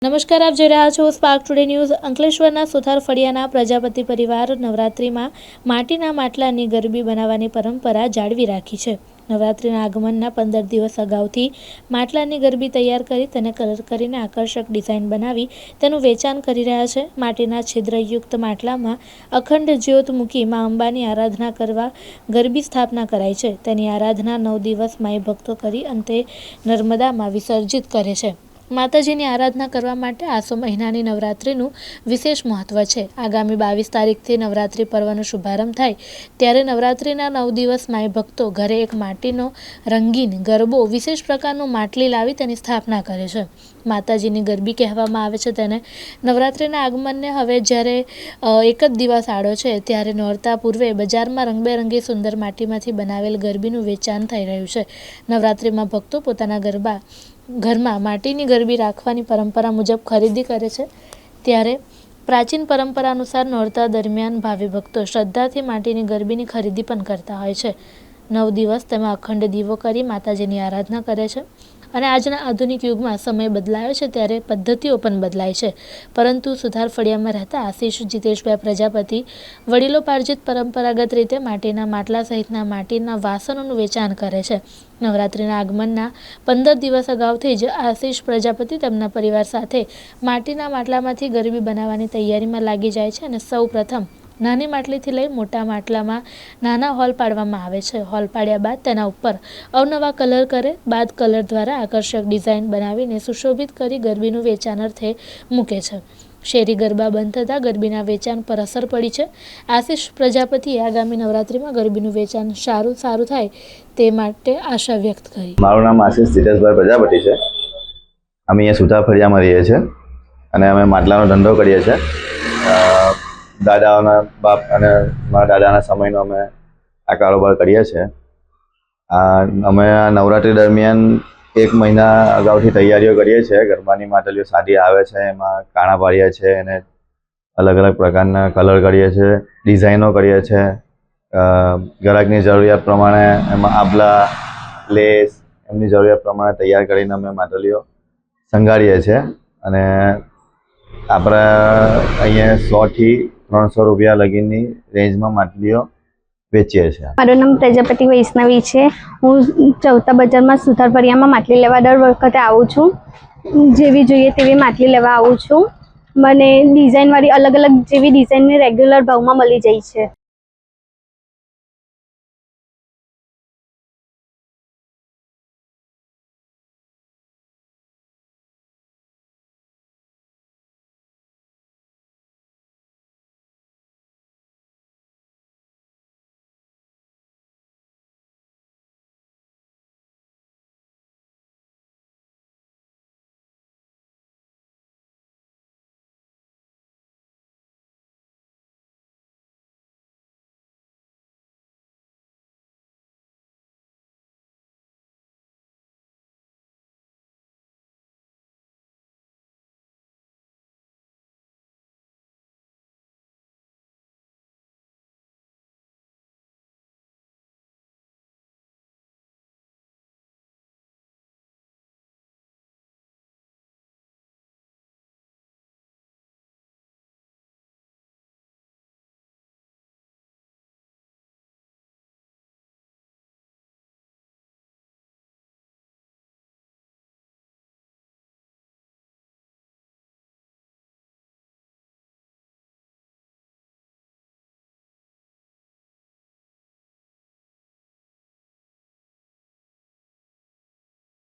નમસ્કાર, આપ જોઈ રહ્યા છો સ્પાર્ક ટુડે ન્યૂઝ। અંકલેશ્વરના સુથાર ફળિયાના પ્રજાપતિ પરિવાર નવરાત્રિમાં માટીના માટલાની ગરબી બનાવવાની પરંપરા જાળવી રાખી છે। નવરાત્રિના આગમનના 15 દિવસ અગાઉથી માટલાની ગરબી તૈયાર કરી તેને કલર કરીને આકર્ષક ડિઝાઇન બનાવી તેનું વેચાણ કરી રહ્યા છે। માટીના છિદ્રયુક્ત માટલામાં અખંડ જ્યોત મૂકી મા અંબાની આરાધના કરવા ગરબી સ્થાપના કરાય છે। તેની આરાધના 9 દિવસ માઈ ભક્તો કરી અંતે નર્મદામાં વિસર્જિત કરે છે। માતાજીની આરાધના કરવા માટે આસો મહિનાની નવરાત્રિનું વિશેષ મહત્વ છે। આગામી 22 તારીખથી નવરાત્રિ પર્વનો શુભારંભ થાય ત્યારે નવરાત્રિના 9 દિવસ માઈ ભક્તો ઘરે એક માટીનો રંગીન ગરબો વિશેષ પ્રકારનું માટલી લાવી તેની સ્થાપના કરે છે। માતાજીની ગરબી કહેવામાં આવે છે તેને। નવરાત્રિના આગમનને હવે જ્યારે એક જ દિવસ આડો છે ત્યારે નોરતા પૂર્વે બજારમાં રંગબેરંગી સુંદર માટીમાંથી બનાવેલ ગરબીનું વેચાણ થઈ રહ્યું છે। નવરાત્રિમાં ભક્તો પોતાના ઘરમાં માટીની ગરબી રાખવાની પરંપરા મુજબ ખરીદી કરે છે ત્યારે પ્રાચીન પરંપરા અનુસાર નોરતા દરમિયાન ભાવિ ભક્તો શ્રદ્ધાથી માટીની ગરબીની ખરીદી પણ કરતા હોય છે। 9 દિવસ તેમાં અખંડ દીવો કરી માતાજીની આરાધના કરે છે અને આજના આધુનિક યુગમાં સમય બદલાયો છે ત્યારે પદ્ધતિઓ પણ બદલાય છે, પરંતુ સુથાર ફળિયામાં રહેતા આશીષ જીતેશભાઈ પ્રજાપતિ વડીલોપાર્જિત પરંપરાગત રીતે માટીના માટલા સહિતના માટીના વાસણોનું વેચાણ કરે છે। નવરાત્રિના આગમનના 15 દિવસ અગાઉથી જ આશીષ પ્રજાપતિ તેમના પરિવાર સાથે માટીના માટલામાંથી ગરબી બનાવવાની તૈયારીમાં લાગી જાય છે અને સૌ પ્રથમ નાની માટલીથી લઈ મોટા માટલામાં નાના હોલ પાડવામાં આવે છે। હોલ પાડ્યા બાદ તેના ઉપર અવનવા કલર કરે બાદ કલર દ્વારા આકર્ષક ડિઝાઇન બનાવીને સુશોભિત કરી ગરબીનું વેચાણ અર્થે મૂકે છે। શેરી ગરબા બંધ થતાં ગરબીના વેચાણ પર અસર પડી છે। આશીષ પ્રજાપતિએ આગામી નવરાત્રિમાં ગરબીનું વેચાણ સારું થાય તે માટે આશા વ્યક્ત કરી। મારું નામ આશીષ જીતેશભાઈ પ્રજાપતિ છે। અમે અહીંયા સુથાર ફળિયામાં રહીએ છીએ અને અમે માટલાનો ધંધો કરીએ છીએ। દાદાઓના બાપ અને મારા દાદાના સમયનો અમે આ કારોબાર કરીએ છીએ। અમે આ નવરાત્રિ દરમિયાન 1 મહિના અગાઉથી તૈયારીઓ કરીએ છીએ। ગરબાની માટલીઓ સાદી આવે છે, એમાં કાણા પાડીએ છીએ અને અલગ અલગ પ્રકારના કલર કરીએ છીએ, ડિઝાઇનો કરીએ છીએ। ગ્રાહકની જરૂરિયાત પ્રમાણે એમાં આભલા, લેસ એમની જરૂરિયાત પ્રમાણે તૈયાર કરીને અમે માટલીઓ સંઘાડીએ છીએ અને આપણે અહીંયા 100 થી 300 રૂપિયા લગીની રેન્જમાં માટલીઓ વેચીએ છીએ। મારું નામ પ્રજાપતિ વૈષ્ણવી છે। હું ચૌથા બજારમાં સુથાર ફળિયામાં માટલી લેવા દર વખતે આવું છું। જેવી જોઈએ તેવી માટલી લેવા આવું છું। મને ડિઝાઇનવાળી અલગ અલગ જેવી ડિઝાઇનની રેગ્યુલર ભાવમાં મળી જાય છે।